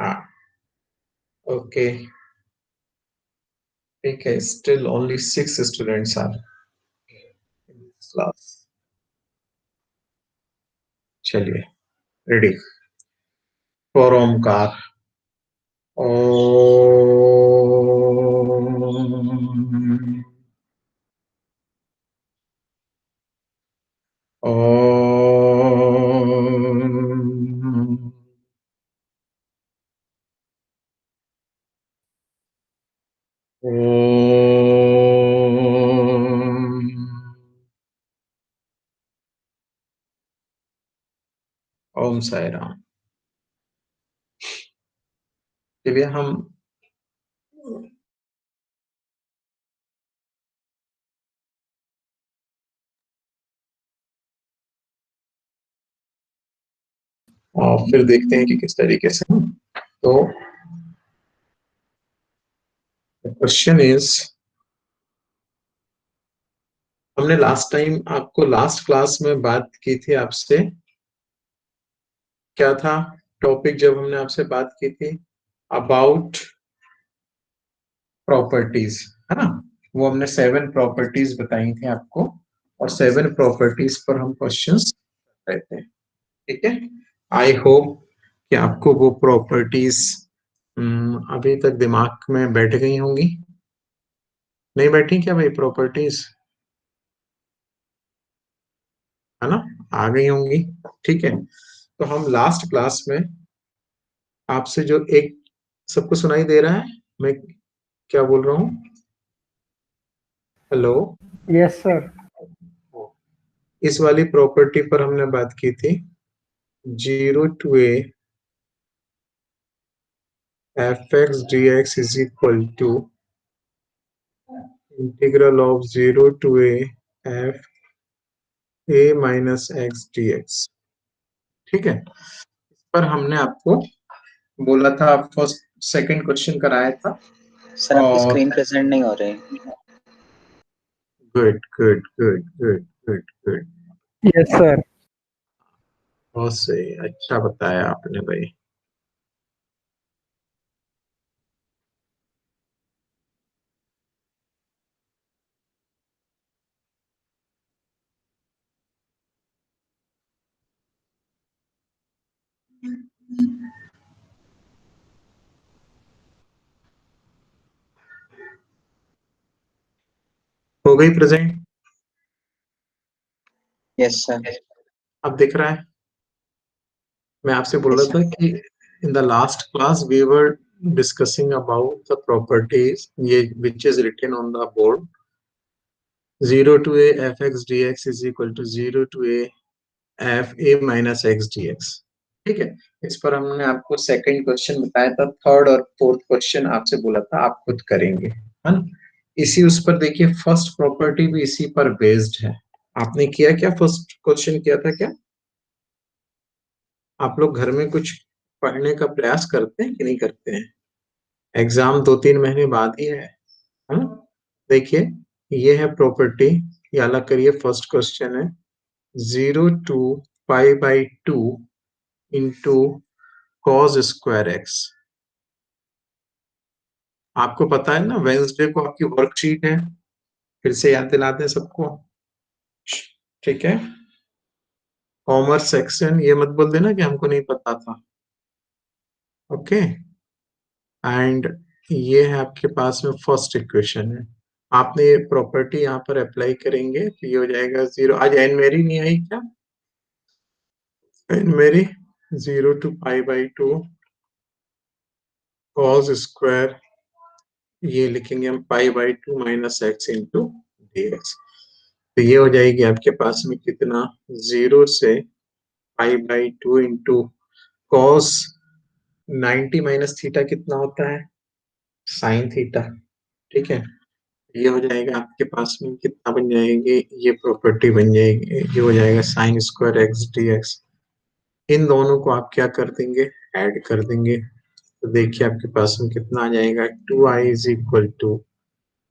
Ah, okay. Okay, still only 6 students are in this class. चलिए, ready for Omkar. ओम. ओम. ओम. ओम साई राम. चलिए हम फिर देखते हैं कि किस तरीके से. तो क्वेश्चन इज, हमने लास्ट टाइम आपको लास्ट क्लास में बात की थी आपसे. क्या था टॉपिक जब हमने आपसे बात की थी? अबाउट प्रॉपर्टीज, है ना? वो हमने 7 प्रॉपर्टीज बताई थी आपको, और 7 प्रॉपर्टीज पर हम क्वेश्चंस रहते हैं. ठीक है. आई होप कि आपको वो प्रॉपर्टीज अभी तक दिमाग में बैठ गई होंगी. नहीं बैठी क्या भाई प्रॉपर्टीज? है ना? आ गई होंगी. ठीक है. तो हम लास्ट क्लास में आपसे जो एक, सबको सुनाई दे रहा है मैं क्या बोल रहा हूँ? हेलो. Yes sir. इस वाली प्रॉपर्टी पर हमने बात की थी. 0 to a f(x) dx is equal to integral of 0 to a f a minus x dx. ठीक है. इस पर हमने आपको बोला था, फर्स्ट सेकंड क्वेश्चन कराया था. सर आपकी और स्क्रीन प्रेजेंट नहीं हो रही. Good good good good good good. Yes sir. बहुत सही, अच्छा बताया आपने भाई. हो गई प्रेजेंट? Yes sir. अब दिख रहा है? मैं आपसे बोल Yes, रहा था कि in the last class we were discussing about the properties ये which is written on the board. 0 to a f(x) dx is equal to 0 to a f a minus x dx. ठीक है. इस पर हमने आपको सेकंड क्वेश्चन बताया था. Third और फोर्थ क्वेश्चन आपसे बोला था आप खुद करेंगे, है ना? इसी उस पर देखिए, फर्स्ट प्रॉपर्टी भी इसी पर बेस्ड है. आपने किया क्या? फर्स्ट क्वेश्चन किया था क्या? आप लोग घर में कुछ पढ़ने का प्रयास करते हैं कि नहीं करते हैं? एग्जाम 2-3 महीने बाद ही है ना? देखिए, ये है प्रॉपर्टी. ये अलग करिए. फर्स्ट क्वेश्चन है 0 to π/2 into cos square x. आपको पता है ना, वेंसडे को आपकी वर्कशीट है. फिर से याद दिलाते हैं सबको. ठीक है. कॉमर्स सेक्शन, ये मत बोल देना कि हमको नहीं पता था. ओके. एंड ये है आपके पास में फर्स्ट इक्वेशन है. आपने ये प्रॉपर्टी यहाँ पर अप्लाई करेंगे तो ये हो जाएगा 0. आज एन मेरी नहीं आई क्या? एन मेरी 0 to π/2 कॉस स्क्वायर, ये लिखेंगे हम π/2 माइनस एक्स इंटू dx. तो ये हो जाएगी आपके पास में कितना? 0 से π/2 इंटू कॉस 90 माइनस थीटा कितना होता है? Sine theta. ठीक है. ये हो जाएगा आपके पास में कितना बन जाएगी? ये प्रॉपर्टी बन जाएगी. ये हो जाएगा साइन स्क्वायर एक्स dx. इन दोनों को आप क्या कर देंगे? ऐड कर देंगे. तो देखिए आपके पास में कितना आ जाएगा? 2i इज इक्वल टू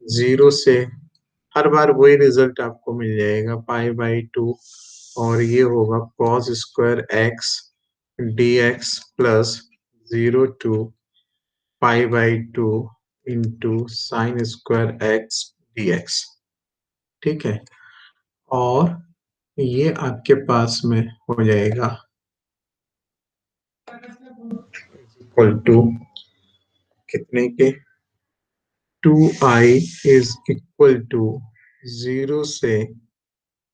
0 से, हर बार वही रिजल्ट आपको मिल जाएगा, π/2. और ये होगा cos square x dx plus 0 to pi by 2 into sine square x dx। ठीक है, और ये आपके पास में हो जाएगा इक्वल टू कितने के 2i इज इक्वल टू 0 से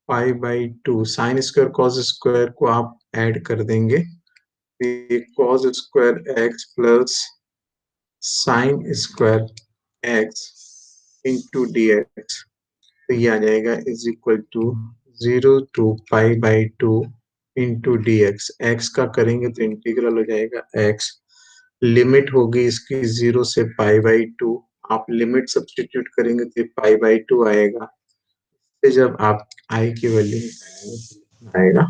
pi by 2 sine square cos square को आप ऐड कर देंगे, cos square x plus sine square x into d x. तो ये आ जाएगा is equal to 0 to pi by 2 into d x. X का करेंगे तो इंटीग्रल हो जाएगा एक्स, लिमिट होगी इसकी 0 से पाई बाई 2, आप लिमिट सब्स्टिट्यूट करेंगे तो पाई बाई 2 आएगा। तो जब आप आई की वैल्यू निकालेंगे आएगा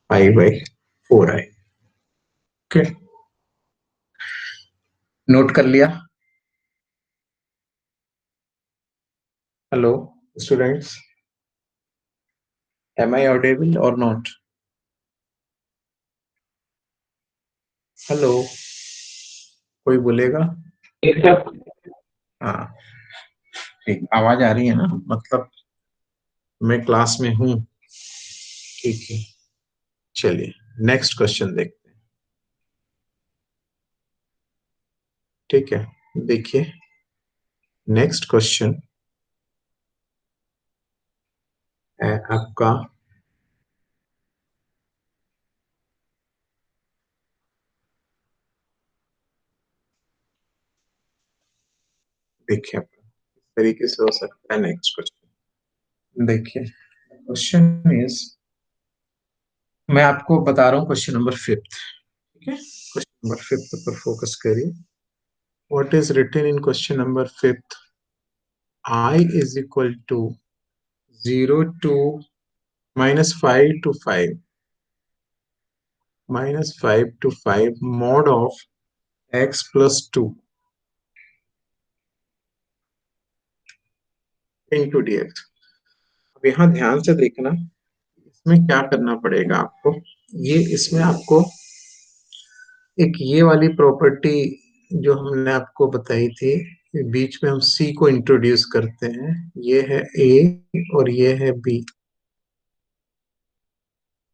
पाई बाई 4 आएगा। ओके, नोट कर लिया? Hello students, am I audible और नॉट? हेलो, कोई बोलेगा? हाँ ठीक, आवाज आ रही है ना, मतलब मैं क्लास में हूँ। ठीक है, चलिए नेक्स्ट क्वेश्चन देखते हैं। ठीक है, देखिए नेक्स्ट क्वेश्चन है आपका देखिए इस तरीके से हो सकता है। नेक्स्ट क्वेश्चन देखिए, क्वेश्चन इज, मैं आपको बता रहा हूँ क्वेश्चन नंबर 5। ठीक है, क्वेश्चन नंबर 5 पर फोकस करिए। What is written in question number 5? I is equal to 0 to -5 to 5 -5 to 5 mod of x plus 2 into dx। अब यहाँ ध्यान से देखना, इसमें क्या करना पड़ेगा आपको, ये इसमें आपको एक ये वाली प्रॉपर्टी जो हमने आपको बताई थी, बीच में हम c को इंट्रोड्यूस करते हैं, ये है a और ये है b।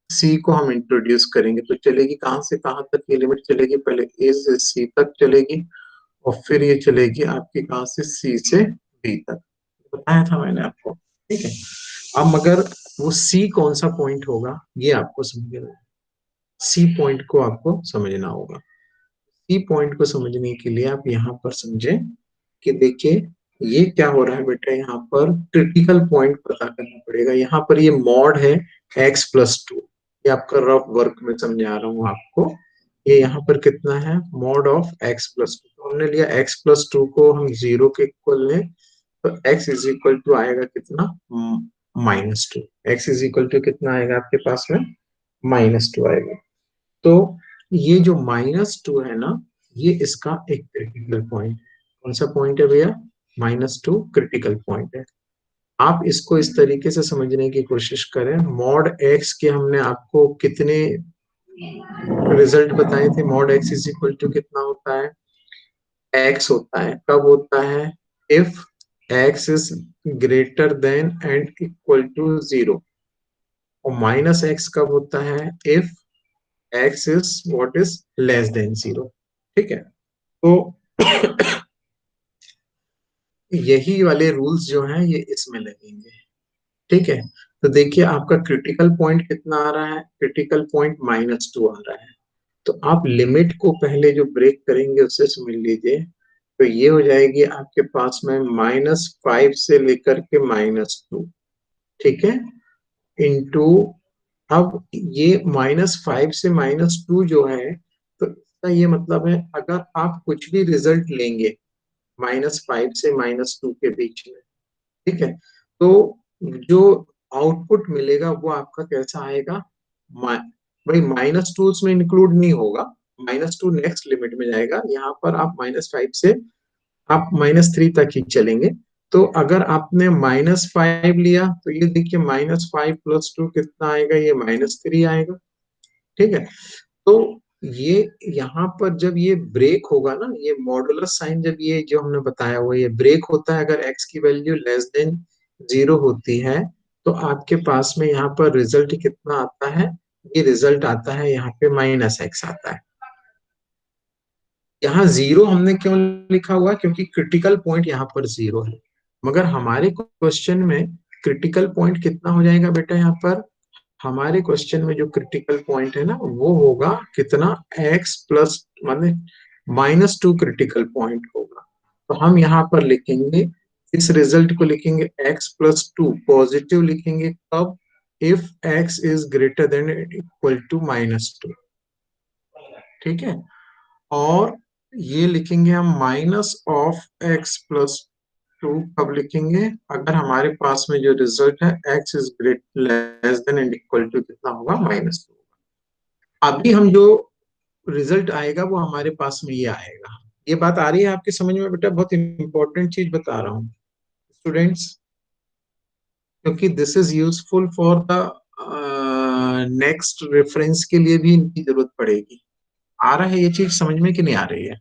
c को हम इंट्रोड्यूस करेंगे तो चलेगी कहां से कहां तक ये लिमिट चलेगी, पहले a से c तक चलेगी और फिर ये चलेगी आपकी कहां से c से b तक, बताया था मैंने आपको। ठीक है, अब मगर वो c कौन सा पॉइंट होगा ये आपको समझना है, c पॉइंट को आपको समझना होगा। सी पॉइंट को समझने के लिए आप यहाँ पर समझें कि देखिए ये क्या हो रहा है बेटा, यहाँ पर क्रिटिकल पॉइंट पता करना पड़ेगा। यहाँ पर ये मॉड है x प्लस 2, ये आपका रफ वर्क में समझा रहा हूँ आपको। ये यहाँ पर कितना है, मॉड ऑफ x प्लस 2, तो हमने लिया x प्लस 2 को हम 0 के इक्वल लें तो x इज इक्वल टू आएगा कितना, -2। x इज इक्वल टू कितना आएगा आपके पास में, -2 आएगा। तो ये जो -2 है ना, ये इसका एक क्रिटिकल पॉइंट है। कौन सा पॉइंट है भैया, -2 क्रिटिकल पॉइंट है। आप इसको इस तरीके से समझने की कोशिश करें, मॉड x के हमने आपको कितने रिजल्ट बताए थे, mod x is equal to कितना होता है, x होता है, कब होता है, if x is greater than and equal to 0, और -x कब होता है, if x is what is less than 0। ठीक है, तो यही वाले रूल्स जो हैं ये इसमें लगेंगे। ठीक है, तो देखिए आपका क्रिटिकल पॉइंट कितना आ रहा है, क्रिटिकल पॉइंट -2 आ रहा है। तो आप लिमिट को पहले जो ब्रेक करेंगे उससे समझ लीजिए, तो ये हो जाएगी आपके पास में -5 से लेकर के -2। ठीक है, इंटू, अब ये -5 से -2 जो है, तो इसका ये मतलब है अगर आप कुछ भी रिजल्ट लेंगे -5 से -2 के बीच में, ठीक है, तो जो आउटपुट मिलेगा वो आपका कैसा आएगा, भाई -2 उसमें इंक्लूड नहीं होगा, -2 नेक्स्ट लिमिट में जाएगा। यहाँ पर आप -5 से आप -3 तक ही चलेंगे। तो अगर आपने -5 लिया तो ये देखिए -5 + 2 कितना आएगा, ये -3 आएगा। ठीक है, तो ये यहाँ पर जब ये ब्रेक होगा ना, ये मॉडुलस साइन जब ये जो हमने बताया हुआ ये ब्रेक होता है, अगर एक्स की वैल्यू लेस देन 0 होती है, तो आपके पास में यहाँ पर रिजल्ट कितना आता है? ये रिजल्ट आता है यहाँ पे माइनस एक्स आता है। यहाँ 0 हमने क्यों लिखा हुआ? क्योंकि क्रिटिकल पॉइंट यहाँ पर 0 है। मगर हमारे क्वेश्चन में क्रिटिकल पॉइंट कितना हो जाएगा बेटा? यहाँ पर हमारे क्वेश्चन में जो क्रिटिकल पॉइंट है ना, वो होगा कितना? एक्स प्लस माने -2 क्रिटिकल पॉइंट होगा। तो हम यहाँ पर लिखेंगे, इस रिजल्ट को लिखेंगे x+2 पॉजिटिव लिखेंगे कब? If x is greater than equal to -2। ठीक है। और ये लिखेंगे हम -(x+2) कब लिखेंगे? अगर हमारे पास में जो रिजल्ट है x is great less than and equal to कितना होगा? -2। अभी हम जो रिजल्ट आएगा वो हमारे पास में ये आएगा। ये बात आ रही है आपकी समझ में बेटा? बहुत इंपॉर्टेंट चीज बता रहा हूँ स्टूडेंट्स, क्योंकि this is useful for the next reference के लिए भी इनकी जरूरत पड़ेगी। आ रहा है ये चीज समझ में कि नहीं आ रही है?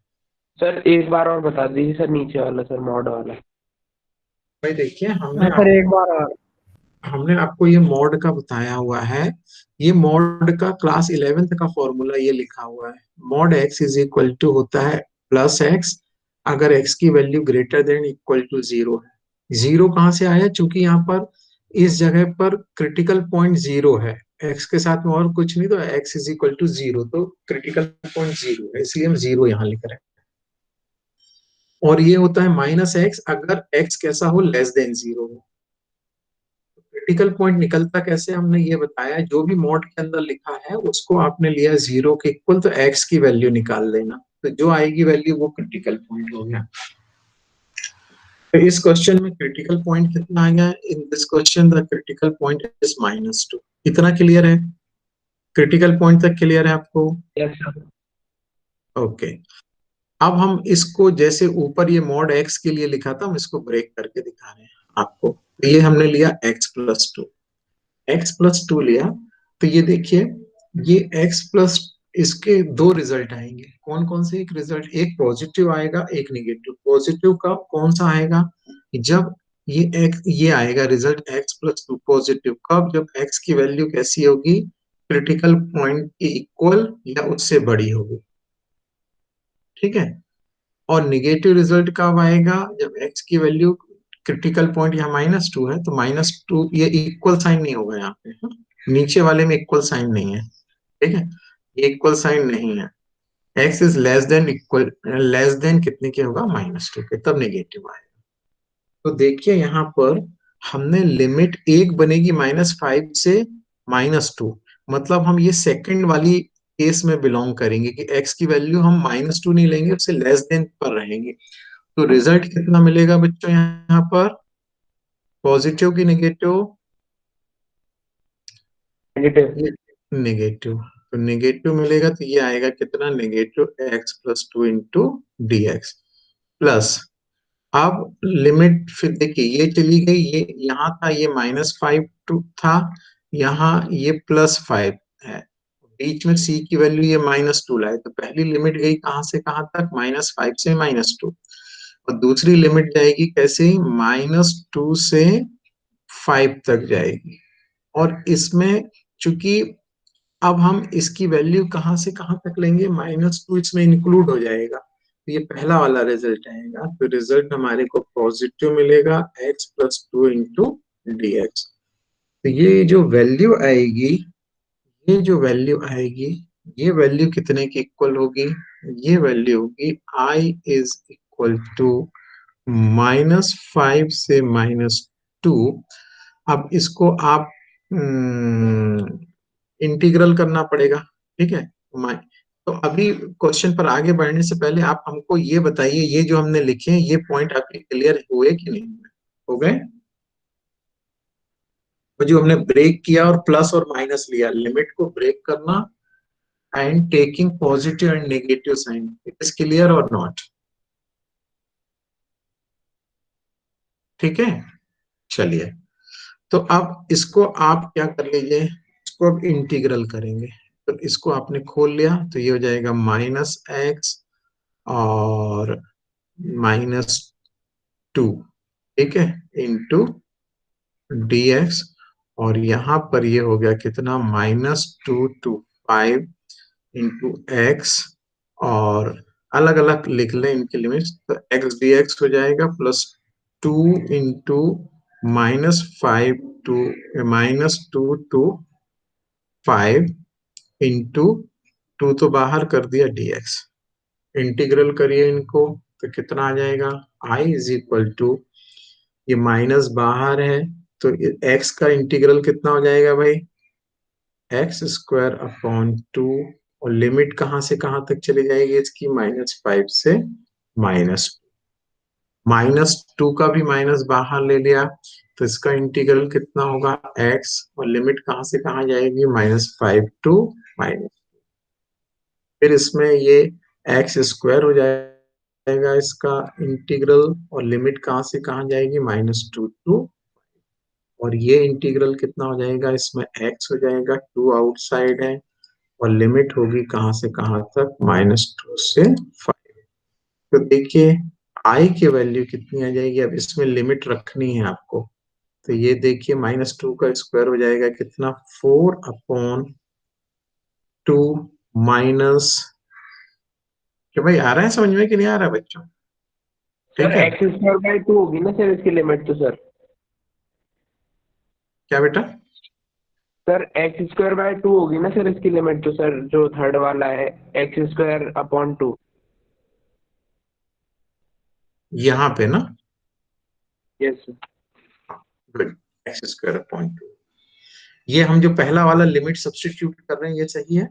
सर एक बार और बता दीजिए सर, नीचे वाला सर, मॉड वाला। भाई देखिए, हाँ सर, एक बार और। हमने आपको ये मॉड का बताया हुआ है। ये मॉड का क्लास 11th का फॉर्मूला ये लिखा हुआ है। Mod x is equal to होता है प्लस एक्स, अगर एक्स की value greater than equal to 0 है। 0 कहाँ से आया? चूंकि यहाँ पर इस जगह पर क्रिटिकल पॉइंट 0 है, एक्स के साथ में और कुछ नहीं, तो एक्स इज इक्वल टू 0, तो क्रिटिकल पॉइंट 0 है, इसलिए हम 0 यहाँ लिख रहे हैं। और ये होता है -x, अगर x कैसा हो? लेस देन 0 हो। क्रिटिकल पॉइंट निकलता कैसे? हमने ये बताया, जो भी मॉड के अंदर लिखा है उसको आपने लिया 0 के इक्वल, तो x की वैल्यू निकाल लेना, तो जो आएगी वैल्यू वो क्रिटिकल पॉइंट हो गया। तो इस क्वेश्चन में क्रिटिकल पॉइंट कितना आ गया? In this question the critical point is -2। इतना क्लियर है? क्रिटिकल पॉइंट तक क्लियर है आपको? Yes sir. ओके। अब हम इसको, जैसे ऊपर ये मॉड x के लिए लिखा था, हम इसको ब्रेक करके दिखा रहे हैं आपको। तो ये हमने लिया x+2, x+2 लिया, तो ये देखिए, ये x+, इसके दो रिजल्ट आएंगे। कौन कौन से? एक रिजल्ट, एक पॉजिटिव आएगा, एक नेगेटिव। पॉजिटिव का कौन सा आएगा? जब ये आएगा रिजल्ट x+2 पॉजिटिव कब? जब x की वैल्यू कैसी होगी? क्रिटिकल पॉइंट के इक्वल या उससे बड़ी होगी। ठीक है। और निगेटिव रिजल्ट कब आएगा? जब x की वैल्यू, क्रिटिकल पॉइंट यहाँ -2 है, तो -2, ये इक्वल साइन नहीं होगा यहाँ पे, हाँ? नीचे वाले में इक्वल साइन नहीं है। ठीक है, ये इक्वल साइन नहीं है। x is less than equal, less than कितने के होगा? -2 के, तब नेगेटिव आएगा। तो देखिए यहाँ पर हमने लिमिट एक बनेगी -5 से -2, मतलब हम ये सेकंड वाली केस में बिलोंग करेंगे कि x की वैल्यू हम -2 नहीं लेंगे, उससे लेस देन पर रहेंगे। तो रिजल्ट कितना मिलेगा बच्चों यहाँ पर? पॉजिटिव की नेगेटिव? नेगेटिव। नेगेटिव। तो नेगेटिव मिलेगा, तो ये आएगा कितना? -x+2 इंटू dx प्लस, अब लिमिट फिर देखिए ये चली गई, ये यहाँ था, ये -5 था, यहाँ ये +5 है, बीच में c की वैल्यू ये -2 लाए, तो पहली लिमिट गई कहाँ से कहाँ तक? -5 से -2। और दूसरी लिमिट जाएगी कैसे? -2 से 5 तक जाएगी। और इसमें चूंकि अब हम इसकी वैल्यू कहाँ से कहाँ तक लेंगे? -2 इसमें इंक्लूड हो जाएगा, तो ये पहला वाला रिजल्ट आएगा। तो रिजल्ट हमारे को पॉजिटिव मिलेगा, x+2 इंटू dx। तो ये जो वैल्यू आएगी, ये जो वैल्यू आएगी, ये वैल्यू कितने की इक्वल होगी? ये वैल्यू होगी i इज इक्वल टू -5 से -2। अब इसको आप इंटीग्रल करना पड़ेगा। ठीक है। तो अभी क्वेश्चन पर आगे बढ़ने से पहले आप हमको ये बताइए, ये जो हमने लिखे हैं ये पॉइंट आपके क्लियर हुए कि नहीं हुए? हो गए? तो जो हमने ब्रेक किया और प्लस और माइनस लिया, लिमिट को ब्रेक करना and taking positive and negative sign, it is clear और नॉट? ठीक है, चलिए। तो अब इसको आप क्या कर लीजिए, इसको अब इंटीग्रल करेंगे। तो इसको आपने खोल लिया तो ये हो जाएगा -x और -2, ठीक है, इंटू dx। और यहाँ पर ये हो गया कितना, -2 to 5 इंटू एक्स। और अलग अलग लिख लें इनकी लिमिट्स, तो x dx हो जाएगा +2 इंटू -5 टू -2 to 5 इंटू 2 तो बाहर कर दिया dx। इंटीग्रल करिए इनको तो कितना आ जाएगा, i इज इक्वल टू, ये माइनस बाहर है तो x का इंटीग्रल कितना हो जाएगा भाई, x² अपॉन 2। और लिमिट कहां से कहां तक चली जाएगी इसकी, -5 से -2 का भी माइनस बाहर ले लिया तो इसका इंटीग्रल कितना होगा x, और लिमिट कहां से कहां जाएगी, -5 टू माइनस, फिर इसमें ये x² हो जाएगा इसका इंटीग्रल, और लिमिट कहां से कहां जाएगी, -2 टू, और ये इंटीग्रल कितना हो जाएगा, इसमें x हो जाएगा, 2 आउटसाइड है, और लिमिट होगी कहां से कहां तक, -2 से 5। तो देखिए i की वैल्यू कितनी आ जाएगी, अब इसमें लिमिट रखनी है आपको। तो ये देखिए -2 का स्क्वायर हो जाएगा कितना, 4/2 माइनस, क्या भाई आ रहा है समझ में कि नहीं आ रहा है बच्चों, सर ठीक है। x²/2 होगी ना सर इसकी लिमिट तो सर। क्या बेटा, सर x²/2 होगी ना सर इसकी लिमिट तो सर, जो थर्ड वाला है x²/2। यहाँ पे ना, यस सर। गुड, x²/2, ये हम जो पहला वाला लिमिट सब्स्टिट्यूट कर रहे हैं ये सही है।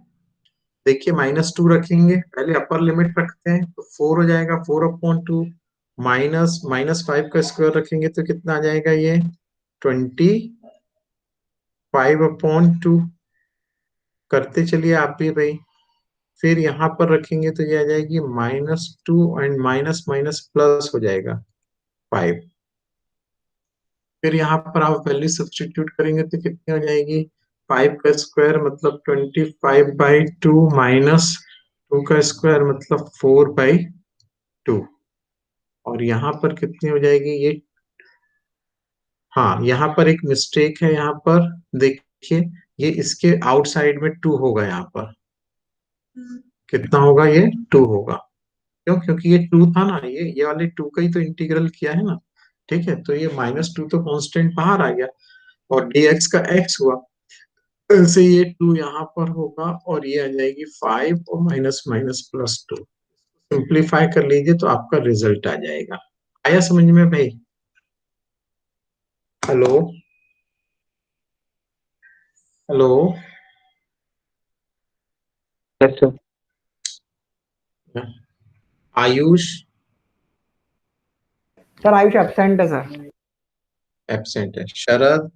देखिए -2 रखेंगे, पहले अपर लिमिट रखते हैं तो 4 हो जाएगा, 4/2 माइनस -5 का स्क्वायर रखेंगे तो कितना आ जाएगा, ये 25/2। करते चलिए आप भी भाई, फिर यहाँ पर रखेंगे तो ये आ जाएगी -2 एंड माइनस माइनस प्लस हो जाएगा 5। फिर यहाँ पर आप वैल्यू सब्स्टिट्यूट करेंगे तो कितनी हो जाएगी, 5 का स्क्वायर मतलब 25/2 माइनस 2 का स्क्वायर मतलब 4/2। और यहाँ पर कितनी हो जाएगी ये, हाँ यहाँ पर एक मिस्टेक है, यहाँ पर देखिए ये इसके आउटसाइड में 2 होगा, यहाँ पर कितना होगा, ये 2 होगा। क्यों, क्योंकि ये 2 था ना, ये वाले 2 का ही तो इंटीग्रल किया है ना, ठीक है। तो ये -2 तो कांस्टेंट बाहर आ गया, और dx का x हुआ, ऐसे ये 2 यहाँ पर होगा, और ये आ जाएगी 5 और माइनस माइनस +2। सिंप्लीफाई कर लीजिए तो आपका रिजल्ट आ जाएगा। आया समझ में भाई, hello hello, yes sir. Ayush sir Ayush absent है सर। एब्सेंट है, शरद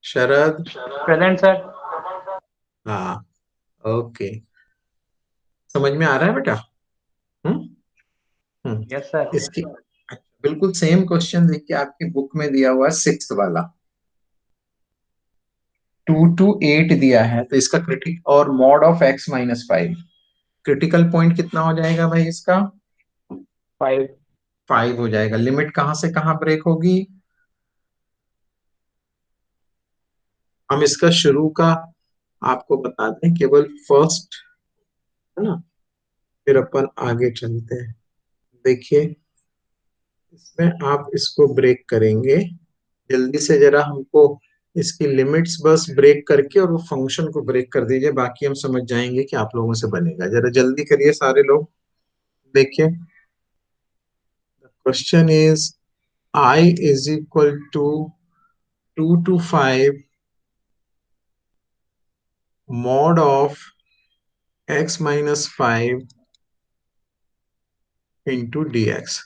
शरद, प्रेजेंट सर। हाँ, ओके, समझ में आ रहा है बेटा। हम्म यस सर। इसकी बिल्कुल सेम क्वेश्चन देखिए आपकी बुक में दिया हुआ है, 6th वाला, 2 to 8 दिया है, तो इसका क्रिटिक और mod of x-5, critical point कितना हो जाएगा भाई इसका, 5। 5 हो जाएगा। लिमिट कहां से कहां ब्रेक होगी, हम इसका शुरू का आपको बता दें, केवल फर्स्ट, है ना, फिर अपन आगे चलते हैं। देखिए इसमें आप इसको ब्रेक करेंगे, जल्दी से जरा हमको इसकी लिमिट्स बस ब्रेक करके और वो फंक्शन को ब्रेक कर दीजिए, बाकी हम समझ जाएंगे कि आप लोगों से बनेगा। जरा जल्दी करिए सारे लोग। देखिए question is I is equal to 2 to 5 mod of x-5 into dx।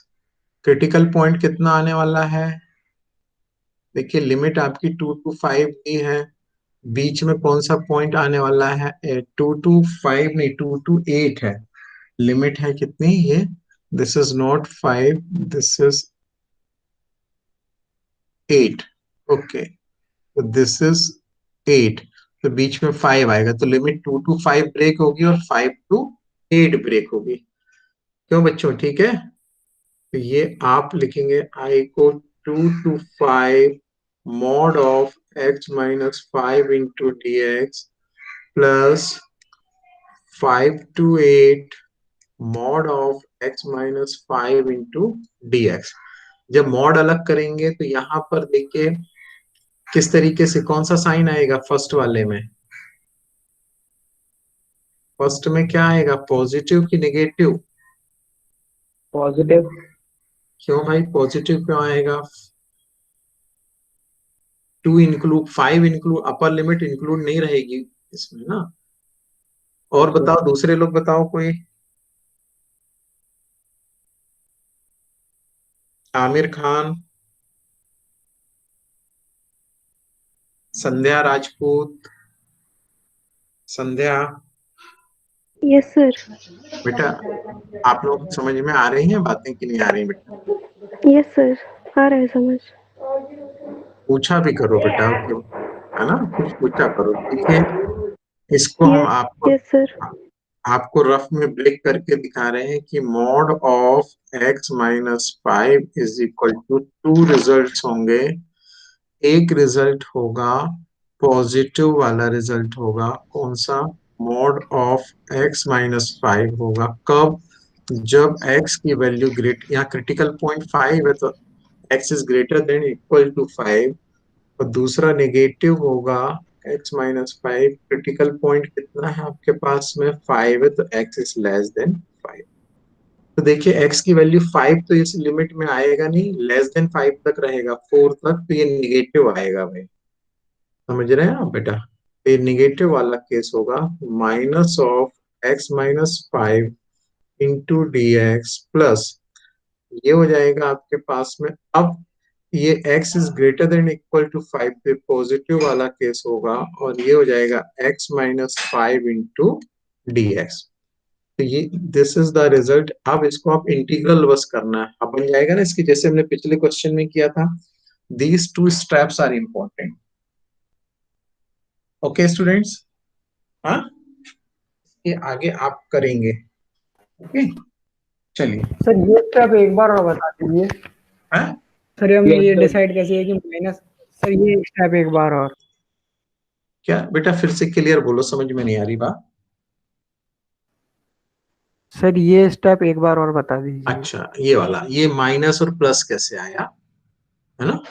Critical point कितना आने वाला है, देखिए लिमिट आपकी 2 to 5 दी है, बीच में कौन सा पॉइंट आने वाला है, 2 to 5 नहीं, 2 to 8 है। लिमिट है कितनी ये, this is not 5, this is 8, okay, this is 8। तो बीच में 5 आएगा, तो लिमिट 2 to 5 ब्रेक होगी और 5 to 8 ब्रेक होगी। क्यों बच्चों, ठीक है? तो ये आप लिखेंगे I को 2 to 5 mod of x minus 5 into dx plus 5 to 8 mod of x minus 5 into dx। जब मॉड अलग करेंगे तो यहाँ पर देखिए किस तरीके से, कौन सा साइन आएगा फर्स्ट वाले में? फर्स्ट में क्या आएगा, पॉजिटिव की नेगेटिव? पॉजिटिव। क्यों भाई पॉजिटिव क्यों आएगा? 2 include 5 include, upper limit include नहीं रहेगी इसमें ना। और बताओ, दूसरे लोग बताओ कोई। आमिर खान, संध्या राजपूत, संध्या। Yes sir. बेटा आप लोग समझ में आ रही हैं बातें कि नहीं आ रही बेटा? यस सर, आ रहा है समझ। पूछा भी करो बेटा, क्यों, है ना, कुछ पूछा करो। देखिए इसको हम आपको यस सर। आपको रफ में ब्रेक करके दिखा रहे हैं कि mod of x minus 5 is equal to 2 result होंगे। एक रिजल्ट होगा पॉजिटिव वाला, रिजल्ट होगा कौन सा, मॉड ऑफ x माइनस 5 होगा कब, जब x की वैल्यू ग्रेट, यहाँ क्रिटिकल पॉइंट 5 है तो x is greater than equal to 5। और दूसरा नेगेटिव होगा x माइनस 5, क्रिटिकल पॉइंट कितना है आपके पास में, 5 है तो x इज लेस देन 5। तो देखिए x की वैल्यू 5 तो इस लिमिट में आएगा नहीं, लेस देन 5 तक रहेगा, 4 तक तो ये निगेटिव आएगा भाई। समझ रहे हैं आप बेटा? ये निगेटिव वाला केस होगा, minus of x minus 5 into d x plus, ये हो जाएगा आपके पास में। अब ये x is greater than equal to 5 पे पॉजिटिव वाला केस होगा, और ये हो जाएगा x minus 5 into d x. तो ये दिस इज द रिजल्ट। अब इसको आप इंटीग्रल बस करना है, अब बन जाएगा ना इसकी, जैसे हमने पिछले क्वेश्चन में किया था। These two steps are important. Okay students, हाँ, ये आगे आप करेंगे। ओके चलिए। सर ये स्टेप एक बार और बता दीजिए। हाँ सर हमें Yes, ये sir. डिसाइड कैसे है कि माइनस, सर ये स्टेप एक बार और। क्या बेटा, फिर से क्लियर बोलो, समझ में नहीं आ रही बात। सर ये स्टेप एक बार और बता दीजिए। अच्छा ये वाला, ये माइनस और प्लस कैसे आया, है ना?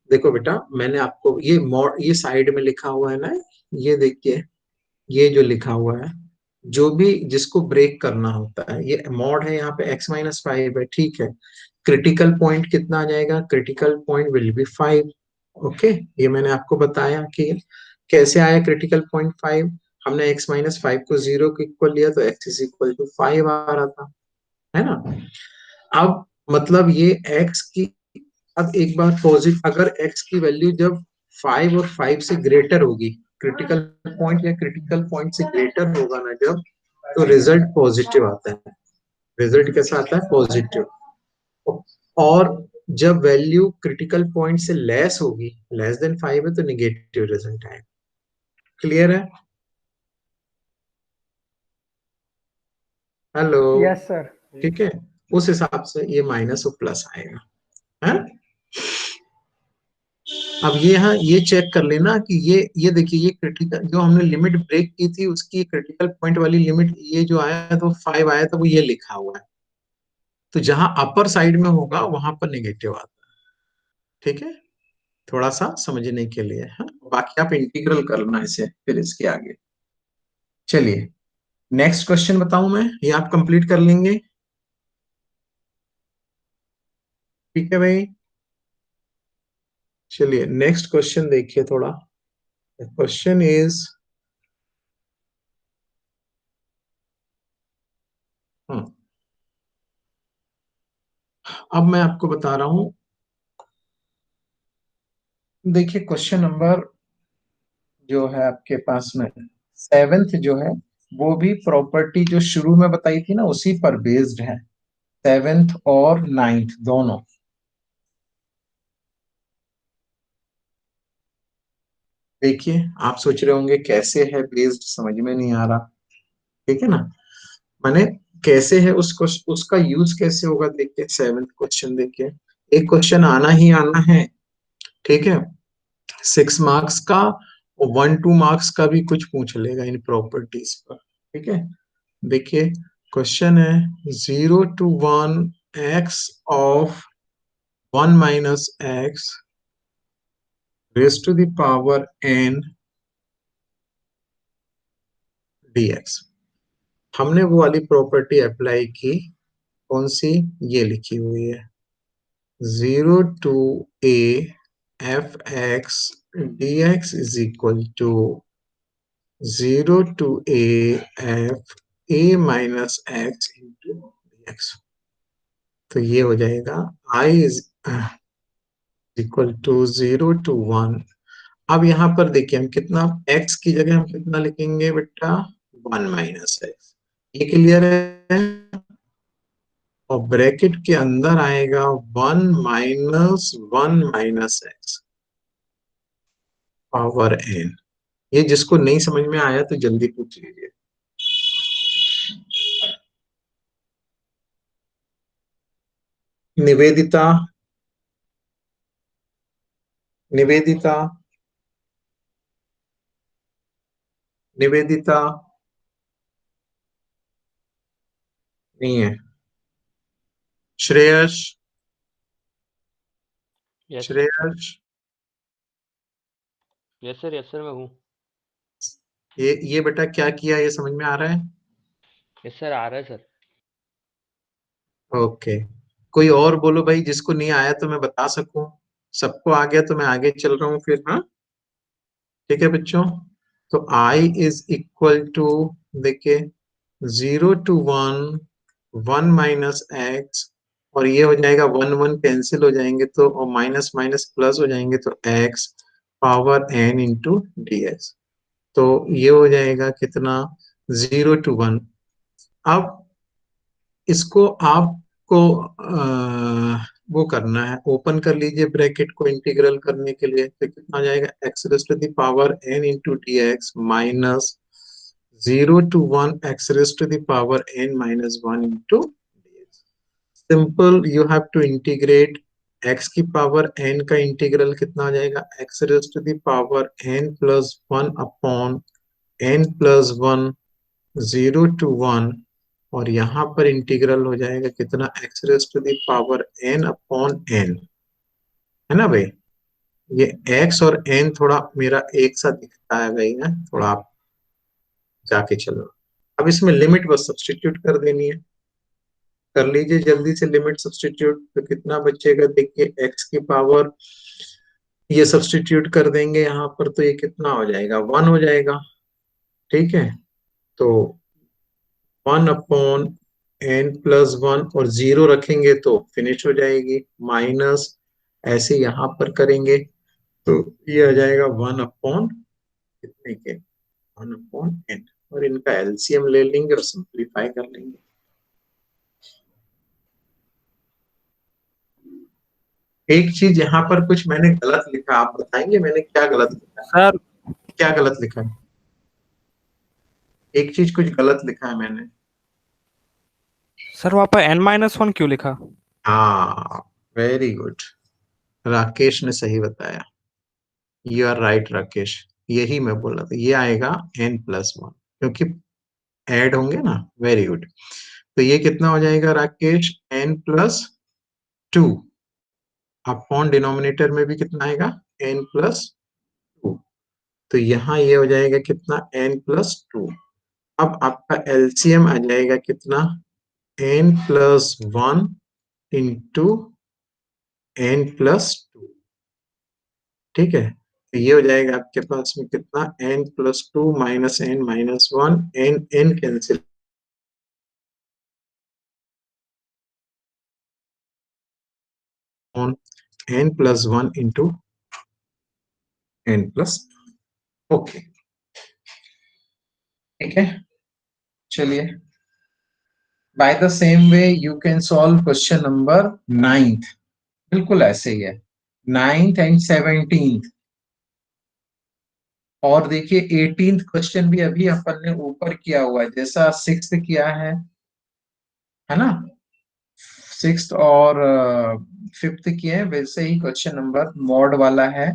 देखो बेटा मैंने आपको ये मॉड, ये साइड में लिखा हुआ है ना, ये देखिए, ये जो लिखा हुआ है, जो भी जिसको ब्रेक करना होता है, ये मॉड है, यहाँ पे x माइनस 5 है, ठीक है। क्रिटिकल पॉइंट कितना आ जाएगा, critical point will be 5। Okay, ये मैंने आपको बताया कि कैसे आया क्रिटिकल पॉइंट 5। हमने x माइनस 5 को 0 के इक्वल लिया तो x इज इक्वल टू 5 आ रहा था, है ना? अब मतलब ये x की, अब एक बार पॉजिटिव, अगर x की वैल्यू जब 5 और 5 से ग्रेटर होगी, क्रिटिकल पॉइंट या क्रिटिकल पॉइंट से ग्रेटर होगा ना जब, तो रिजल्ट पॉजिटिव आता है। रिजल्ट कैसा आता है, पॉजिटिव। और जब वैल्यू क्रिटिकल पॉइंट से लेस होगी, लेस देन 5 है, तो निगेटिव रिजल्ट आएगा। क्लियर है? Hello, yes sir. ठीक है। उस हिसाब से ये माइनस और प्लस आएगा, है? अब ये यहाँ ये चेक कर लेना कि ये देखिए, ये क्रिटिकल जो हमने लिमिट ब्रेक की थी उसकी क्रिटिकल पॉइंट वाली लिमिट, ये जो आया तो 5 आया था, वो ये लिखा हुआ है। तो जहां अपर साइड में होगा वहां पर नेगेटिव आता है, ठीक है? थोड़ा सा समझने के लिए है, बाकी आप इंटीग्रल करना इसे फिर इसके आगे। चलिए नेक्स्ट क्वेश्चन बताऊं मैं, ये आप कंप्लीट कर लेंगे, ठीक है भाई? चलिए नेक्स्ट क्वेश्चन देखिए थोड़ा। क्वेश्चन इज, अब मैं आपको बता रहा हूं, देखिए क्वेश्चन नंबर जो है आपके पास में 7th जो है, वो भी प्रॉपर्टी जो शुरू में बताई थी ना उसी पर बेस्ड है, 7th और 9th दोनों। देखिए आप सोच रहे होंगे कैसे है बेस्ड, समझ में नहीं आ रहा, ठीक है ना। माने कैसे है उसका यूज कैसे होगा, देखिए 7th क्वेश्चन देखिए। एक क्वेश्चन आना ही आना है, ठीक है, 6 मार्क्स का और 1-2 मार्क्स का भी कुछ पूछ लेगा इन प्रॉपर्टीज पर, ठीक है। देखिए क्वेश्चन है 0 to 1 x of 1 minus x raised to the power n dx। हमने वो वाली प्रॉपर्टी अप्लाई की, कौन सी, ये लिखी हुई है 0 to a f(x) dx is equal to 0 to a f(a minus x) into dx। तो ये हो जाएगा I is equal to 0 to 1। अब यहाँ पर देखिए हम कितना, x की जगह हम कितना लिखेंगे बेटा, 1 माइनस एक्स, ये क्लियर है। और ब्रैकेट के अंदर आएगा 1 माइनस एक्स पावर n। ये जिसको नहीं समझ में आया तो जल्दी पूछ लीजिए। निवेदिता, निवेदिता, निवेदिता नहीं है। Shreyas, yes Shreyas, yes sir मैं हूँ। ये बेटा क्या किया, ये समझ में आ रहा है? यस सर आ रहा है सर। ओके, कोई और बोलो भाई जिसको नहीं आया तो मैं बता सकूं। सबको आ गया तो मैं आगे चल रहा हूँ फिर, हाँ ठीक है बच्चों। तो I इज इक्वल टू, देखिए 0 to 1 1 माइनस एक्स, और ये हो जाएगा 1 1 कैंसिल हो जाएंगे तो, और माइनस माइनस प्लस हो जाएंगे तो x power n into d x. तो ये हो जाएगा कितना, 0 to 1। अब इसको आपको वो करना है, ओपन कर लीजिए ब्रैकेट को इंटीग्रल करने के लिए, तो कितना आ जाएगा, x raise to the power n into d x minus 0 to 1 x raise to the power n minus 1 into d x. Simple, you have to integrate x की पावर n का इंटीग्रल कितना आ जाएगा, x raise to the power n plus 1 upon n plus 1 0 to 1, और यहाँ पर integral हो जाएगा कितना, x raise to the power n upon n, है ना भाई। ये x और n थोड़ा मेरा एक साथ दिखता है भाई, है थोड़ा, आप जाके चलो। अब इसमें लिमिट बस सब्स्टिट्यूट कर देनी है, कर लीजिए जल्दी से लिमिट सब्स्टिट्यूट। तो कितना बचेगा, देखिए x की पावर, ये सब्स्टिट्यूट कर देंगे यहाँ पर तो ये कितना हो जाएगा, 1 हो जाएगा, ठीक है। तो 1 अपॉन n प्लस 1 और 0 रखेंगे तो फिनिश हो जाएगी, माइनस ऐसे यहाँ पर करेंगे तो ये आ जाएगा 1 अपॉन कितने के, 1 अपॉन n, और इनका एलसीएम ले लेंगे और सिंप्लीफाई कर लेंगे। एक चीज यहाँ पर कुछ मैंने गलत लिखा, आप बताएंगे मैंने क्या गलत लिखा है? सर क्या गलत लिखा है? एक चीज कुछ गलत लिखा है मैंने। सर वहाँ पर n-1 क्यों लिखा? हाँ वेरी गुड, राकेश ने सही बताया, यू आर राइट राकेश, यही मैं बोल रहा था, ये आएगा n+1 क्योंकि ऐड होंगे ना, वेरी गुड। तो ये कितना हो जाएगा राकेश, n+2 अपॉन डिनोमिनेटर में भी कितना आएगा, n+2। तो यहाँ ये हो जाएगा कितना, n+2। अब आपका एलसीएम आ जाएगा कितना, n+1 इंटू n+2, ठीक है। तो ये हो जाएगा आपके पास में कितना, n+2 minus n minus 1, n cancel, on n+1 into n+, okay ठीक है। चलिए, by the same way you can solve question number 9th, बिल्कुल ऐसे ही है, 9th एंड 17th। और देखिए 18th क्वेश्चन भी अभी अपन ने ऊपर किया हुआ है, जैसा 6th किया है ना, 6th और 5th किए हैं, वैसे ही क्वेश्चन नंबर मॉड वाला है,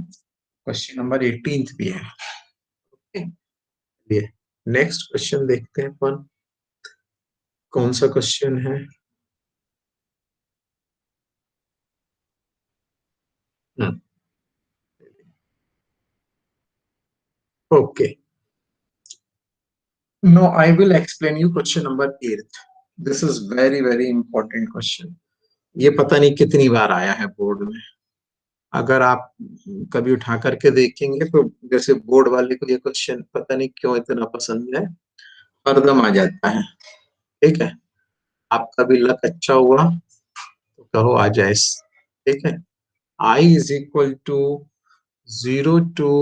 क्वेश्चन नंबर 18th भी है। ओके, नेक्स्ट क्वेश्चन देखते हैं अपन, कौन सा क्वेश्चन है। Okay, no I will explain you question number 8। This is very very important question. ये पता नहीं कितनी बार आया है बोर्ड में, अगर आप कभी उठा करके देखेंगे तो जैसे बोर्ड वाले को ये क्वेश्चन पता नहीं क्यों इतना पसंद है, हरदम आ जाता है। ठीक है, आपका भी लक अच्छा हुआ तो कहो आ जाए। ठीक है, I is equal to 0 to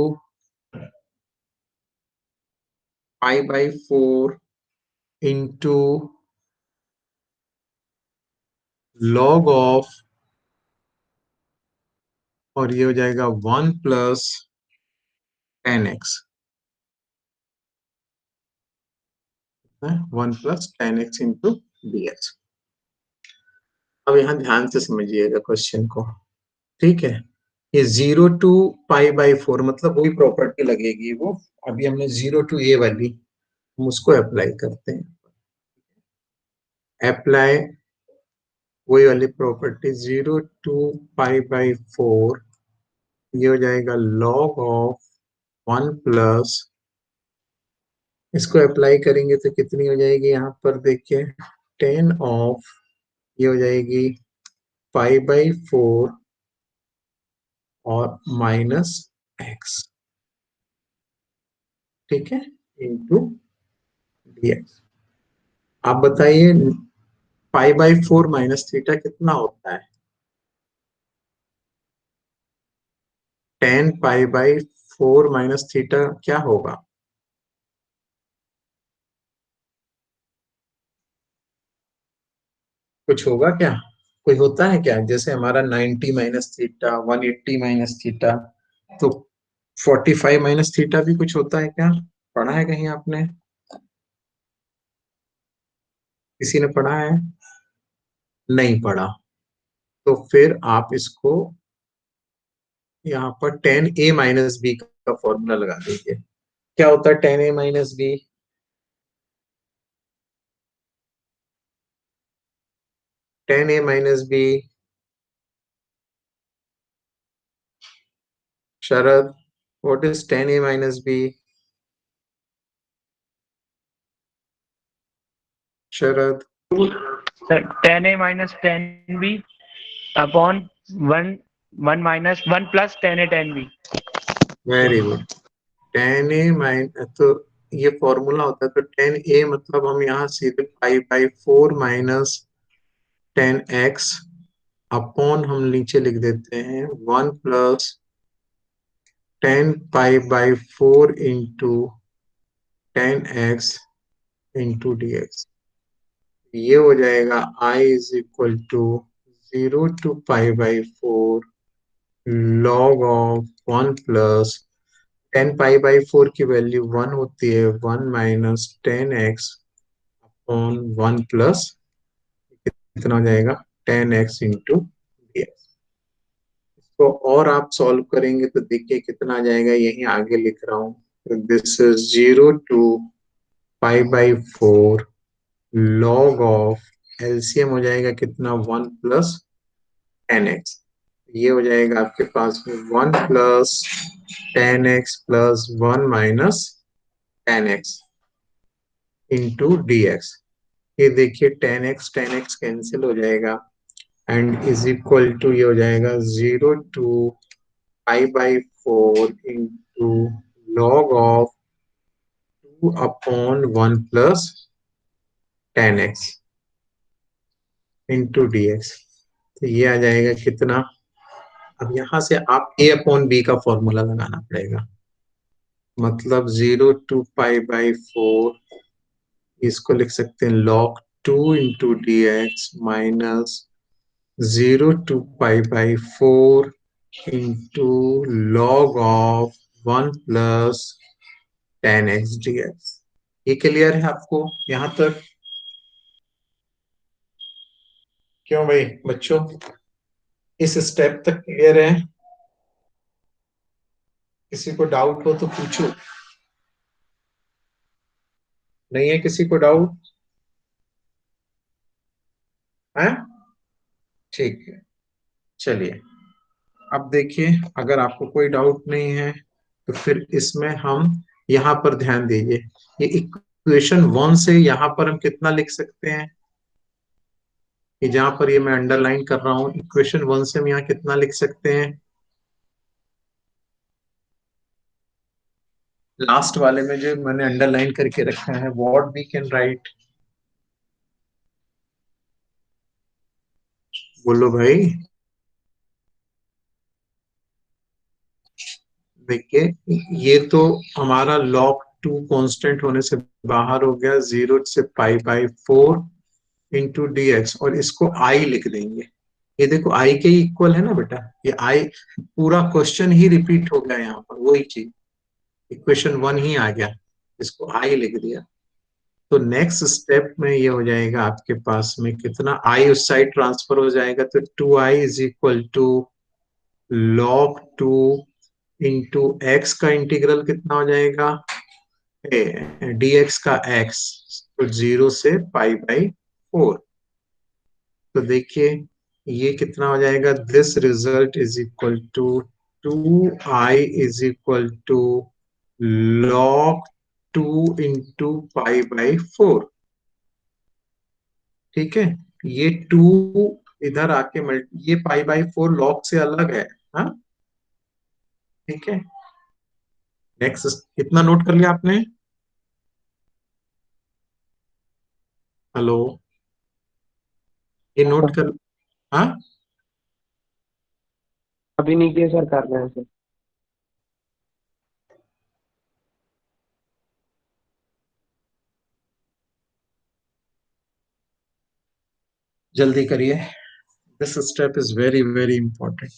pi by 4 into log of, और ये हो जाएगा 1 plus 10x, 1 plus 10x into dx। अब यहाँ ध्यान से समझिएगा क्वेश्चन को। ठीक है, ये 0 टू पाई बाई 4 मतलब वही प्रॉपर्टी लगेगी, वो अभी हमने 0 टू ए वाली, हम उसको अप्लाई करते हैं। अप्लाई वही वाली प्रॉपर्टी 0 टू पाई बाई 4, ये हो जाएगा log ऑफ 1 प्लस, इसको अप्लाई करेंगे तो कितनी हो जाएगी यहाँ पर देखिए 10 ऑफ, ये हो जाएगी पाई बाई 4 और माइनस एक्स। ठीक है, इंटू dx। आप बताइए पाई बाई 4 माइनस थीटा कितना होता है? 10 पाई बाई 4 माइनस थीटा क्या होगा? कुछ होगा क्या? कोई होता है क्या? जैसे हमारा 90 माइनस थीटा, 180 माइनस थीटा, तो 45 माइनस थीटा भी कुछ होता है क्या? पढ़ा है कहीं आपने? किसी ने पढ़ा है? नहीं पढ़ा। तो फिर आप इसको यहाँ पर 10a माइनस बी का फॉर्मूला लगा दीजिए। क्या होता है 10a minus b? 10a minus b, Sharad, what is 10a minus b? Sharad, sir 10a minus 10b upon 1 minus 1 plus 10a 10b। Very good. 10a minus, तो ये फॉर्मूला होता है, तो 10a मतलब हम यहाँ सीधे पाई बाई 4 माइनस 10x अपॉन हम नीचे लिख देते हैं 1 plus 10 pi by 4 into 10x into dx। ये हो जाएगा I is equal to 0 to pi by 4 log of 1 plus 10 pi by 4 की वैल्यू 1 होती है, 1 माइनस 10x अपॉन 1 प्लस कितना हो जाएगा 10x इंटू dx। इसको और आप सॉल्व करेंगे तो देखिए कितना आ जाएगा, यही आगे लिख रहा हूँ। This is 0 to pi by 4 log of LCM हो जाएगा कितना 1 प्लस 10x, ये हो जाएगा आपके पास 1 plus 10x plus 1 minus 10x into dx। ये देखिए 10x कैंसिल हो जाएगा एंड इज इक्वल टू, ये हो जाएगा 0 to pi by 4 into log of 2 upon 1 plus 10x into dx। तो ये आ जाएगा कितना, अब यहां से आप a अपॉन बी का फॉर्मूला लगाना पड़ेगा, मतलब 0 टू पाई बाई 4, इसको लिख सकते हैं log 2 into dx minus 0 to pi by 4 into log of 1 plus 10x dx। ये क्लियर है आपको यहां तक? क्यों भाई बच्चों, इस स्टेप तक क्लियर है? किसी को डाउट हो तो पूछो। नहीं है किसी को डाउट? है? ठीक है, चलिए अब देखिए, अगर आपको कोई डाउट नहीं है तो फिर इसमें हम यहाँ पर ध्यान दीजिए। ये इक्वेशन 1 से यहाँ पर हम कितना लिख सकते हैं? कि जहां पर ये मैं अंडरलाइन कर रहा हूं, इक्वेशन 1 से हम यहाँ कितना लिख सकते हैं? लास्ट वाले में जो मैंने अंडरलाइन करके रखा है, व्हाट वी कैन राइट। बोलो भाई। देखिए ये तो हमारा log 2 कांस्टेंट होने से बाहर हो गया, 0 से π/4 इंटू dx, और इसको आई लिख देंगे। ये देखो आई के इक्वल है ना बेटा, ये आई पूरा क्वेश्चन ही रिपीट हो गया, यहाँ पर वही चीज, इक्वेशन 1 ही आ गया, इसको आई लिख दिया। तो नेक्स्ट स्टेप में ये हो जाएगा आपके पास में कितना, आई उस साइड ट्रांसफर हो जाएगा, तो 2i is equal to log 2 into x का इंटीग्रल कितना हो जाएगा, dx का x, तो 0 से π/4। तो देखिए ये कितना हो जाएगा, this result is equal to 2i is equal to log 2 into π/4। ठीक है, ये 2 इधर आके ये π/4 log से अलग है। हाँ ठीक है, नेक्स्ट कितना नोट कर लिया आपने? हेलो, ये नोट कर। हाँ अभी नहीं किया सर, कर रहे हैं सर। जल्दी करिए, this step is very very important.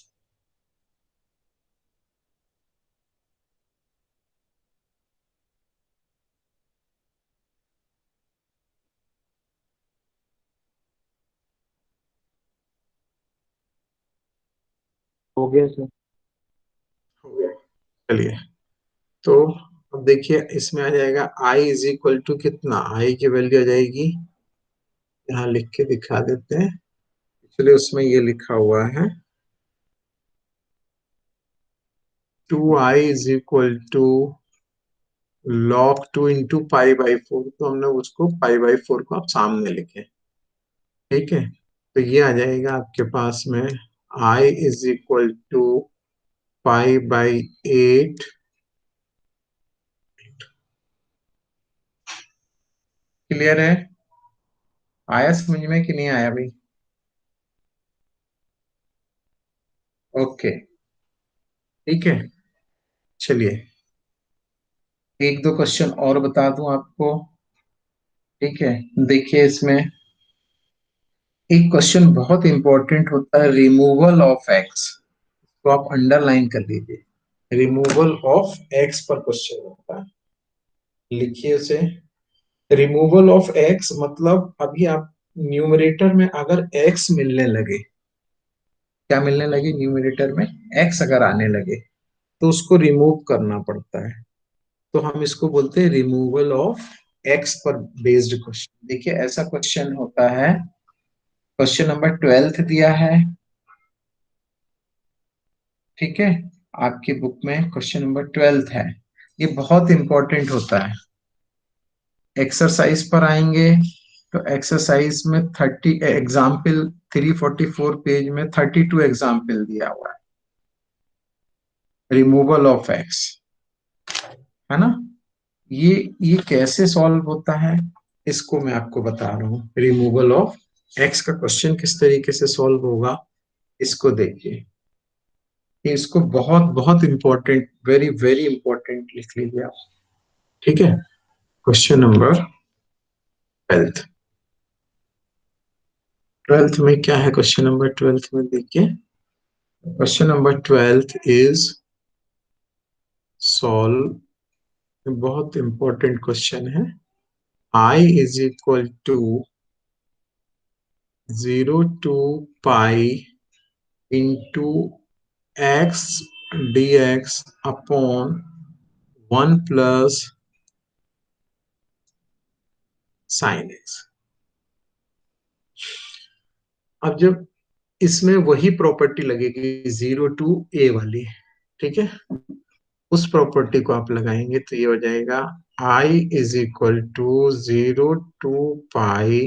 हो गया सर। हो गया, चलिए। तो अब देखिए इसमें आ जाएगा i इज इक्वल टू कितना, i की वैल्यू आ जाएगी, यहाँ लिख के दिखा देते हैं, चलिए उसमें ये लिखा हुआ है 2i is equal to log 2 into π/4, तो हमने उसको π/4 को आप सामने लिखे। ठीक है, तो ये आ जाएगा आपके पास में i is equal to π/8। Clear है? आया समझ में कि नहीं आया भाई? ओके, ठीक है, चलिए एक दो क्वेश्चन और बता दूं आपको। ठीक है, देखिए इसमें एक क्वेश्चन बहुत इंपॉर्टेंट होता है, रिमूवल ऑफ एक्स, तो आप अंडरलाइन कर लीजिए, रिमूवल ऑफ एक्स पर क्वेश्चन होता है, लिखिए उसे। रिमूवल ऑफ एक्स मतलब अभी आप न्यूमरेटर में अगर एक्स मिलने लगे, क्या मिलने लगे न्यूमरेटर में, एक्स अगर आने लगे तो उसको रिमूव करना पड़ता है, तो हम इसको बोलते हैं रिमूवल ऑफ एक्स पर बेस्ड क्वेश्चन। देखिए ऐसा क्वेश्चन होता है, क्वेश्चन नंबर 12 दिया है। ठीक है, आपकी बुक में क्वेश्चन नंबर 12 है, ये बहुत इंपॉर्टेंट होता है। एक्सरसाइज पर आएंगे तो एक्सरसाइज में 30 एग्जाम्पल, 344 पेज में 32 एग्जाम्पल दिया हुआ है, रिमूवल ऑफ एक्स, है ना। ये कैसे सॉल्व होता है, इसको मैं आपको बता रहा हूँ, रिमूवल ऑफ एक्स का क्वेश्चन किस तरीके से सॉल्व होगा, इसको देखिए। ये इसको बहुत बहुत इंपॉर्टेंट, वेरी वेरी इंपॉर्टेंट लिख लीजिए आप। ठीक है, क्वेश्चन नंबर 12, 12 में क्या है, क्वेश्चन नंबर 12 में देखिए, क्वेश्चन नंबर 12 इज सॉल्व बहुत इंपॉर्टेंट क्वेश्चन है। I is equal to 0 to pi into x dx upon 1 plus sine x. अब जब इसमें वही प्रॉपर्टी लगेगी 0 टू a वाली, ठीक है, उस प्रॉपर्टी को आप लगाएंगे तो ये हो जाएगा I is equal to 0 to pi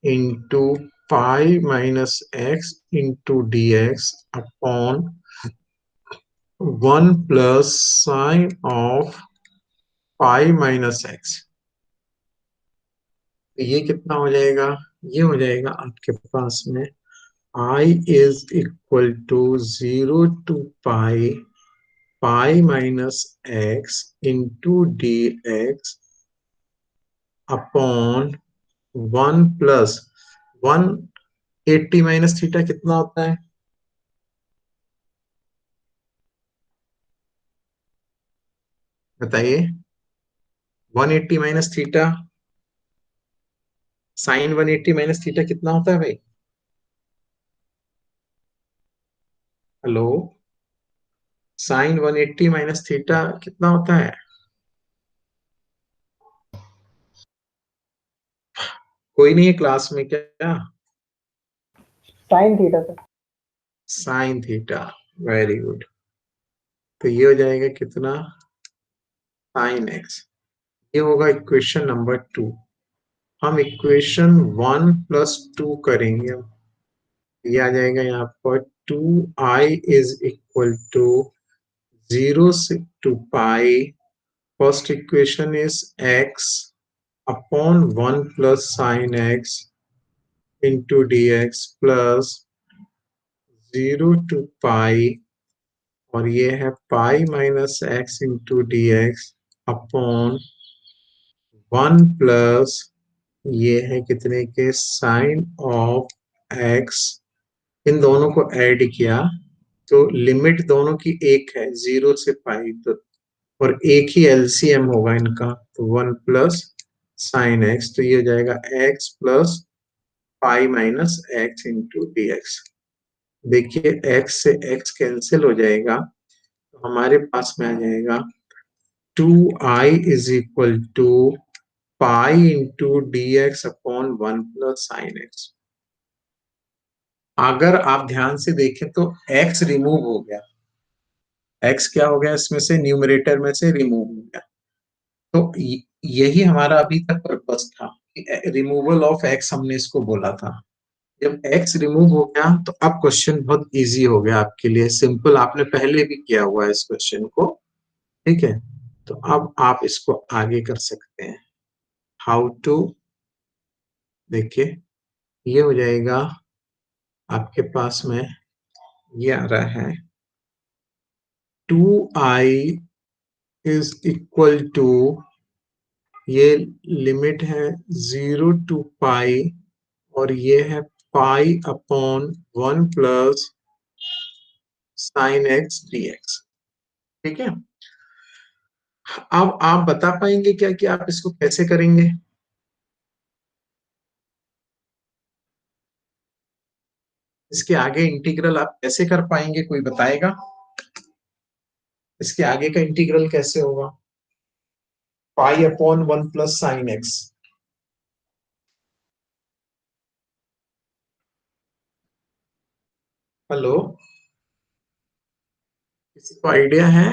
into pi minus x into d x upon 1 plus sine of pi minus x. ये कितना हो जाएगा? ये हो जाएगा आपके पास में I is equal to 0 to pi pi minus x into d x upon 1 plus 180 minus theta कितना होता है? बताइए। 180 minus theta, sine 180 minus theta कितना होता है भाई? हेलो, साइन 180 माइनस थीटा कितना होता है? कोई नहीं है क्लास में क्या? Sine theta sir. Sine theta, very good. तो ये हो जाएगा कितना? Sine x. ये होगा इक्वेशन नंबर 2। हम इक्वेशन 1 प्लस 2 करेंगे। ये आ जाएगा यहाँ पर 2i is equal to 0 to pi. First equation is x upon 1 plus sin x into dx plus 0 to pi, और ये है पाई minus x into d x upon 1 plus ये है कितने के साइन ऑफ एक्स। इन दोनों को ऐड किया तो लिमिट दोनों की एक है, 0 से पाई, तो और एक ही एलसीएम होगा इनका, तो 1 प्लस साइन एक्स, तो ये हो जाएगा x plus pi minus x into d x. देखिए एक्स से एक्स कैंसिल हो जाएगा तो हमारे पास में आ जाएगा 2i is equal to pi into d x upon 1 plus sine x. अगर आप ध्यान से देखें तो x रिमूव हो गया, x क्या हो गया इसमें से, न्यूमरेटर में से रिमूव हो गया। तो यही हमारा अभी तक पर्पस था, रिमूवल ऑफ x हमने इसको बोला था। जब x रिमूव हो गया तो अब क्वेश्चन बहुत इजी हो गया आपके लिए, सिंपल, आपने पहले भी किया हुआ है इस क्वेश्चन को, ठीक है। तो अब आप इसको आगे कर सकते हैं। हाउ टू, देखिए ये हो जाएगा आपके पास में, ये आ रहा है 2i इज इक्वल टू, ये लिमिट है 0 टू पाई और ये है पाई upon 1 plus sine x D x, ठीक है। अब आप बता पाएंगे क्या कि आप इसको कैसे करेंगे? इसके आगे इंटीग्रल आप कैसे कर पाएंगे, कोई बताएगा? इसके आगे का इंटीग्रल कैसे होगा? Pi upon 1 plus sine x. Hello, किसी को आइडिया है?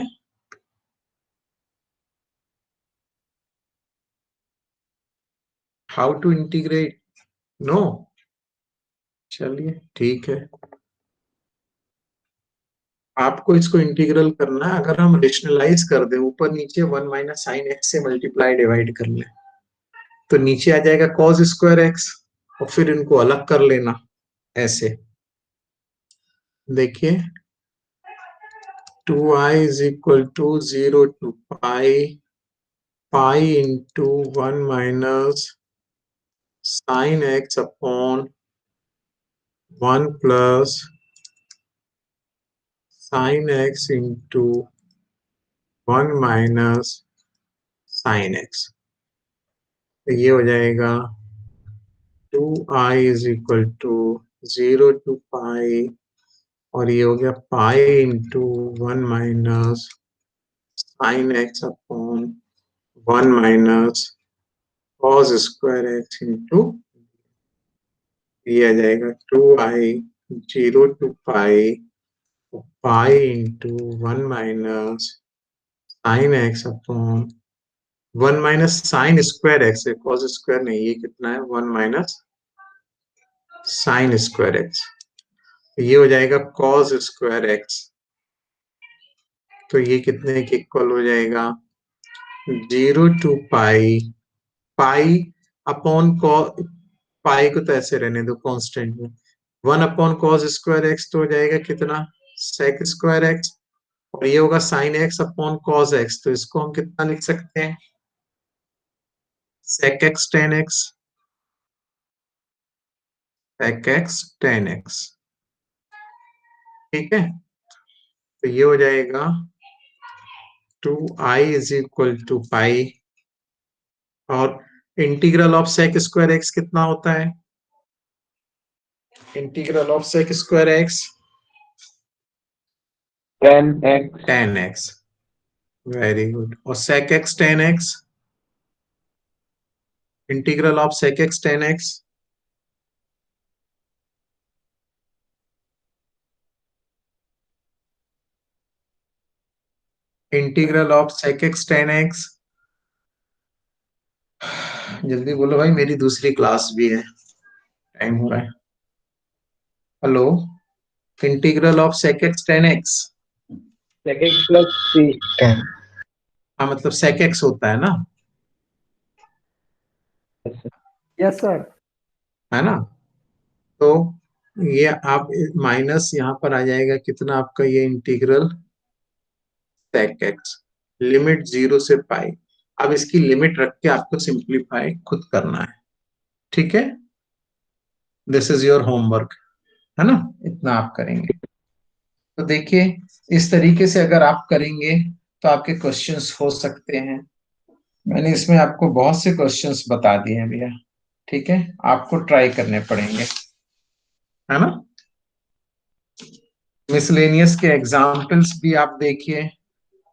How to integrate? नो? चलिए ठीक है, आपको इसको इंटीग्रल करना है। अगर हम रेशनलाइज कर दें, ऊपर नीचे 1 माइनस साइन एक्स से मल्टीप्लाई डिवाइड कर लें तो नीचे आ जाएगा कॉस स्क्वायर एक्स, और फिर इनको अलग कर लेना ऐसे। देखिए 2i is equal to 0 to pi pi into 1 minus sine x upon 1 plus sine x into 1 minus sine x. तो ये हो जाएगा 2i is equal to 0 to pi, और ये हो गया pi into 1 minus sine x upon 1 minus cos square x into, ये आ जाएगा 2i 0 to pi pi into 1 minus sine x upon 1 minus sign square x है, कॉस स्क्वायर नहीं, ये कितना है 1 माइनस साइन स्क्वायर एक्स, ये हो जाएगा कॉस स्क्वायर एक्स। तो ये कितने के इक्वल हो जाएगा 0 to pi pi upon pi को तो ऐसे रहने दो कांस्टेंट में, 1 अपॉन कॉस स्क्वायर एक्स तो हो जाएगा कितना सेक स्क्वायर एक्स, और ये होगा sine x upon cos x, तो इसको हम कितना लिख सकते हैं sec x tan x, sec x tan x. ठीक है, तो ये हो जाएगा 2i is equal to pi, और integral of sec square x कितना होता है, integral of sec square x 10x 10x, very good. और sec x 10x, integral of sec x 10x integral of sec x 10x, जल्दी बोलो भाई, मेरी दूसरी क्लास भी है, टाइम हो रहा है। Hello, integral of sec x 10x, sec x plus c हाँ मतलब सेक एक्स होता है ना, यस सर। है ना, तो ये आप माइनस यहाँ पर आ जाएगा कितना आपका ये इंटीग्रल सेक एक्स, लिमिट 0 से पाई। अब इसकी लिमिट रख के आपको सिंप्लीफाई खुद करना है, ठीक है, दिस इज योर होमवर्क, है ना, इतना आप करेंगे। तो देखिए इस तरीके से अगर आप करेंगे तो आपके क्वेश्चंस हो सकते हैं। मैंने इसमें आपको बहुत से क्वेश्चंस बता दिए हैं भैया, ठीक है, आपको ट्राई करने पड़ेंगे, है ना। मिसलेनियस के एग्जाम्पल्स भी आप देखिए,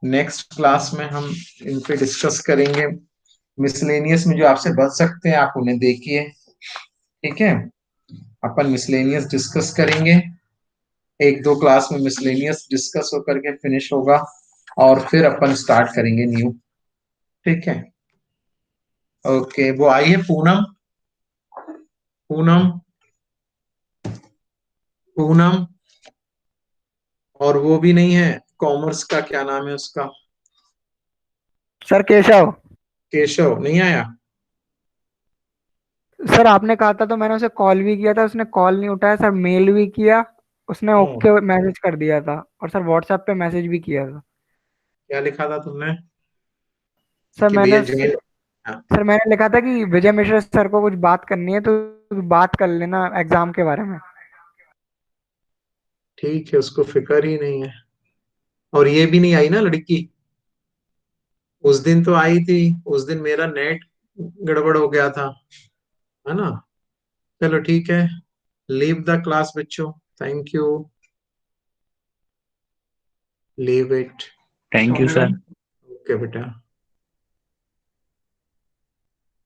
नेक्स्ट क्लास में हम इन पे डिस्कस करेंगे। मिसलेनियस में जो आपसे बच सकते हैं आप उन्हें देखिए, ठीक है, अपन मिसलेनियस डिस्कस करेंगे, एक दो क्लास में मिसलेनियस डिस्कस होकर के फिनिश होगा, और फिर अपन स्टार्ट करेंगे न्यू, ठीक है। ओके, वो आई है पूनम, पूनम, पूनम, और वो भी नहीं है कॉमर्स का, क्या नाम है उसका, सर केशव। केशव, नहीं आया। सर आपने कहा था तो मैंने उसे कॉल भी किया था, उसने कॉल नहीं उठाया सर, मेल भी किया, उसने ओके मैसेज कर दिया था, और सर व्हाट्सएप पे मैसेज भी किया था। क्या लिखा था तुमने सर कि मैंने भैया ज्वाइन, हाँ, सर मैंने लिखा था कि विजय मिश्रा सर को कुछ बात करनी है, तो बात कर लेना एग्जाम के बारे में। ठीक है, उसको फिक्र ही नहीं है। और ये भी नहीं आई ना लड़की, उस दिन तो आई थी, उस दिन मेरा नेट गड़बड़ हो गया था, है ना। चलो ठीक है, लीव द क्लास बच्चों, thank you, leave it. Thank you sir. Okay बेटा।